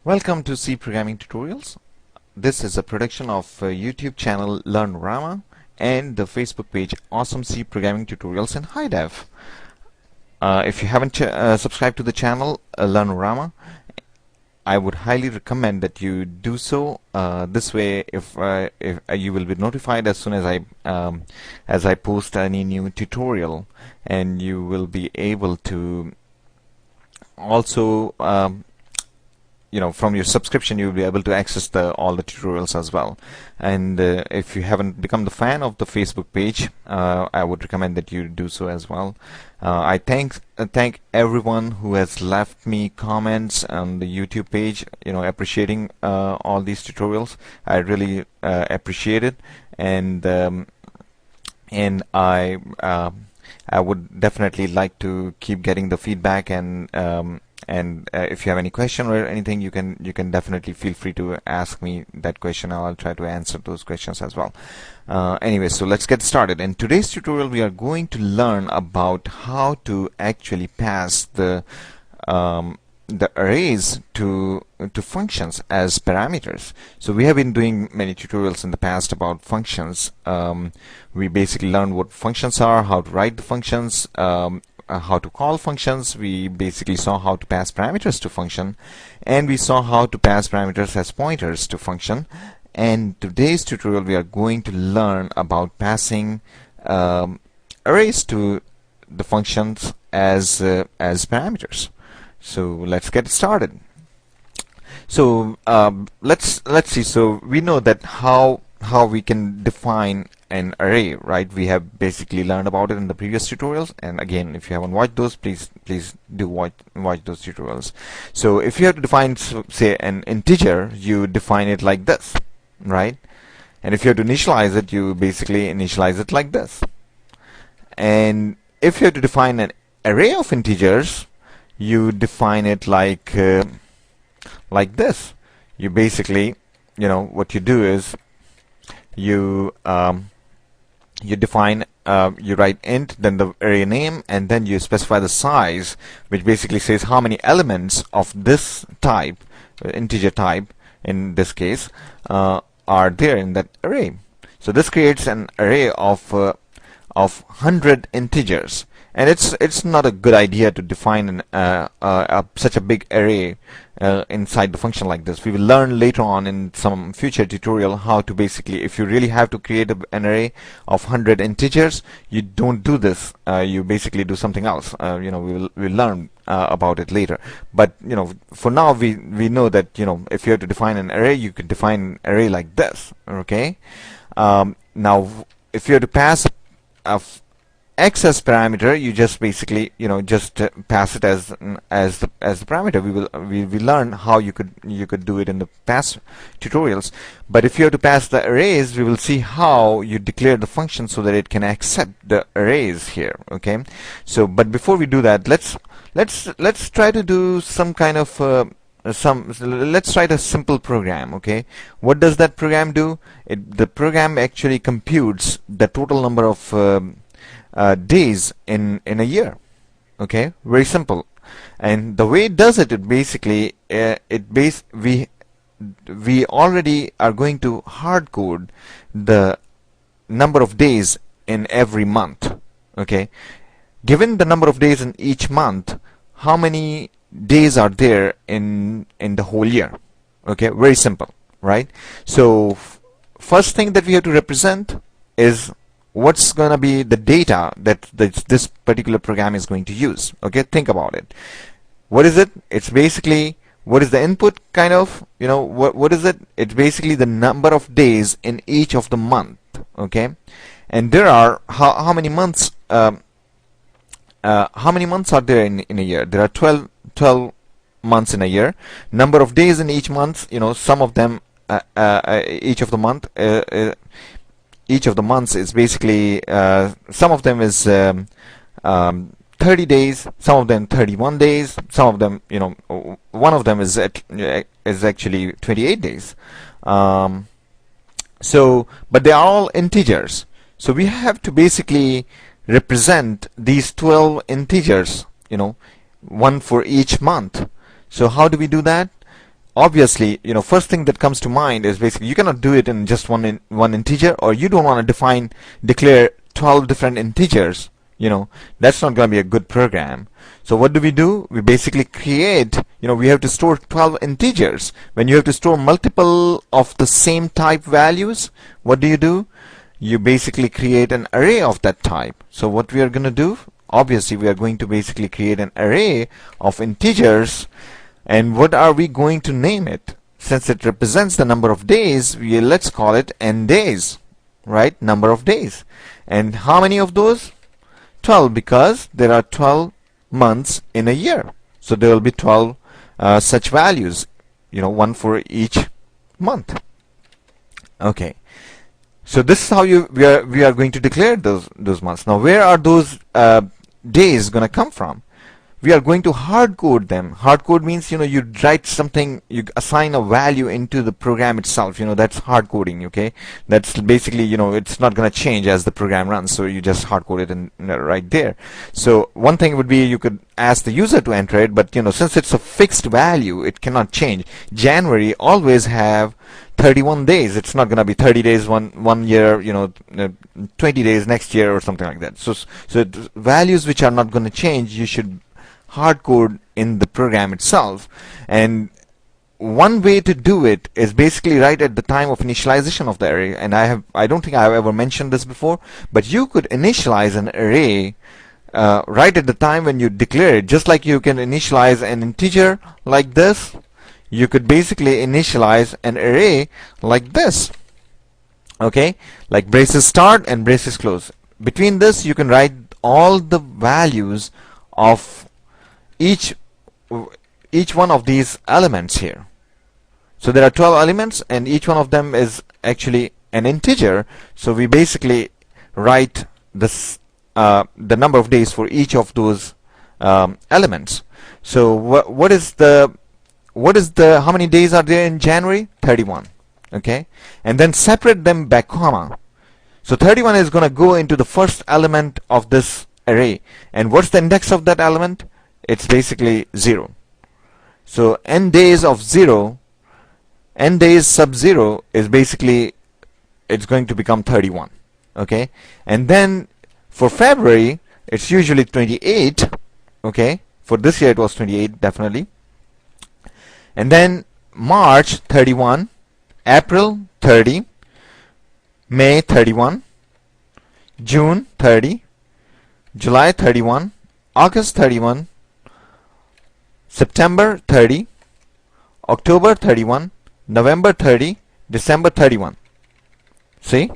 Welcome to C Programming Tutorials. This is a production of YouTube channel LearnRama and the Facebook page Awesome C Programming Tutorials in High Def. If you haven't subscribed to the channel LearnRama, I would highly recommend that you do so. This way, if you will be notified as soon as I post any new tutorial, and you will be able to also from your subscription you'll be able to access all the tutorials as well. And if you haven't become the fan of the Facebook page, I would recommend that you do so as well. I thank everyone who has left me comments on the YouTube page, appreciating all these tutorials. I really appreciate it, and I would definitely like to keep getting the feedback, and if you have any question or anything, you can definitely feel free to ask me that question. I'll try to answer those questions as well. Anyway, so let's get started. In today's tutorial, we are going to learn about how to actually pass the arrays to functions as parameters. So we have been doing many tutorials in the past about functions. We basically learned what functions are, how to write the functions, how to call functions. We basically saw how to pass parameters to function, and we saw how to pass parameters as pointers to function. And today's tutorial, we are going to learn about passing arrays to the functions as parameters. So let's get started. So let's see. So we know that how we can define an array, right? We have basically learned about it in the previous tutorials, and again, if you haven't watched those, please do watch those tutorials. So if you have to define, say, an integer, you define it like this, right? And if you have to initialize it, you basically initialize it like this. And if you have to define an array of integers, you define it like this. You basically, what you do is you define, you write int, then the array name, and then you specify the size, which basically says how many elements of this type, integer type in this case, are there in that array. So this creates an array of 100 integers, and it's not a good idea to define such a big array inside the function like this. We will learn later on in some future tutorial how to basically, if you really have to create an array of 100 integers, you don't do this. You basically do something else. We'll learn about it later. But for now, we know that if you have to define an array, you could define an array like this. Okay. Now, if you have to pass a access parameter, you just basically just pass it as the parameter. We learn how you could do it in the past tutorials. But if you have to pass the arrays, we will see how you declare the function so that it can accept the arrays here. Okay. So but before we do that, let's try to do some kind of let's write a simple program. Okay, what does that program do? The program actually computes the total number of days in a year. Okay, very simple. And the way it does it, basically we already are going to hard code the number of days in every month. Okay, given the number of days in each month, how many days are there in the whole year? Okay, very simple, right? So first thing that we have to represent is what's going to be the data that this particular program is going to use. Okay, think about it. What is it? It's basically, what is the input, kind of, what is it? It's basically the number of days in each of the month. Okay, and there are how many months are there in a year? There are 12 months in a year. Number of days in each month, some of them each of the months is basically, some of them is 30 days, some of them 31 days, some of them, one of them is actually 28 days. So, but they are all integers. So we have to basically represent these 12 integers, one for each month. So how do we do that? obviously, first thing that comes to mind is basically you cannot do it in just one integer, or you don't want to declare 12 different integers. That's not going to be a good program. So what do? We basically create, we have to store 12 integers. When you have to store multiple of the same type values, what do? You basically create an array of that type. So what we are going to do, obviously we are going to basically create an array of integers. And what are we going to name it? Since it represents the number of days, let's call it n days, right? Number of days. And how many of those? 12, because there are 12 months in a year. So there will be 12 such values, one for each month. Okay. So this is how we are going to declare those months. Now, where are those days going to come from? We are going to hard code them. Hard code means, you write something, you assign a value into the program itself. That's hard coding, okay? That's basically, it's not going to change as the program runs. So you just hard code it in, right there. So one thing would be you could ask the user to enter it, but, since it's a fixed value, it cannot change. January always have 31 days. It's not going to be 30 days one year, 20 days next year or something like that. So values which are not going to change, you should hard code in the program itself. And one way to do it is basically right at the time of initialization of the array. And I don't think I've ever mentioned this before, but you could initialize an array right at the time when you declare it. Just like you can initialize an integer like this, you could basically initialize an array like this, okay? Like braces start and braces close. Between this, you can write all the values of each one of these elements here. So there are 12 elements, and each one of them is actually an integer. So we basically write this the number of days for each of those elements. So what is the how many days are there in January? 31. Okay, and then separate them by comma. So 31 is going to go into the first element of this array. And what's the index of that element? It's basically 0. So n days of 0, n days sub 0 is basically, it's going to become 31. Okay, and then for February, it's usually 28. Okay, for this year it was 28 definitely. And then March 31, April 30, May 31, June 30, July 31, August 31, September 30, October 31, November 30, December 31. See?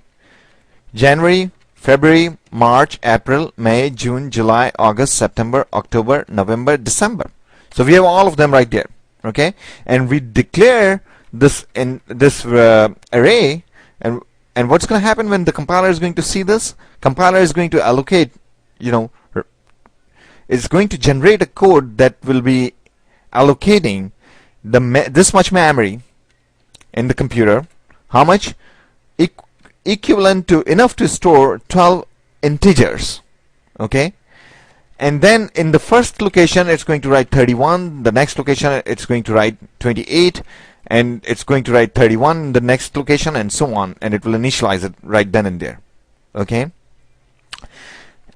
January, February, March, April, May, June, July, August, September, October, November, December. So we have all of them right there. Okay? And we declare this in this array, and what's going to happen when the compiler is going to see this? Compiler is going to allocate, is going to generate a code that will be allocating this much memory in the computer. How much? Equivalent to enough to store 12 integers. Okay, and then in the first location it's going to write 31, the next location it's going to write 28, and it's going to write 31 in the next location, and so on, and it will initialize it right then and there. Okay,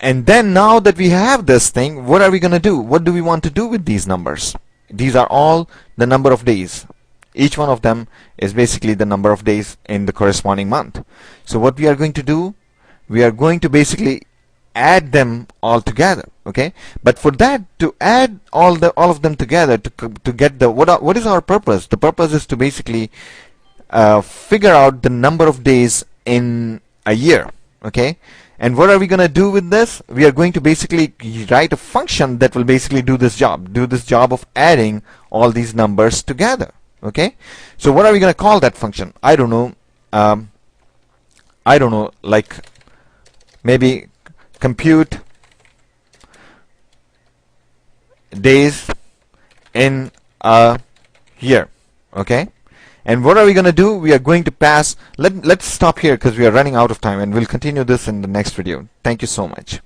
and then now that we have this thing, what are we going to do? What do we want to do with these numbers? These are all the number of days. Each one of them is basically the number of days in the corresponding month. So what we are going to do, we are going to basically add them all together. Okay, but for that, to add all of them together to get the what is our purpose? The purpose is to basically figure out the number of days in a year. Okay, and what are we going to do with this? We are going to basically write a function that will basically do this job of adding all these numbers together. Okay, so what are we going to call that function? I don't know. Like maybe compute days in a year. Okay, and what are we going to do? We are going to pass. Let's stop here because we are running out of time, and we'll continue this in the next video. Thank you so much.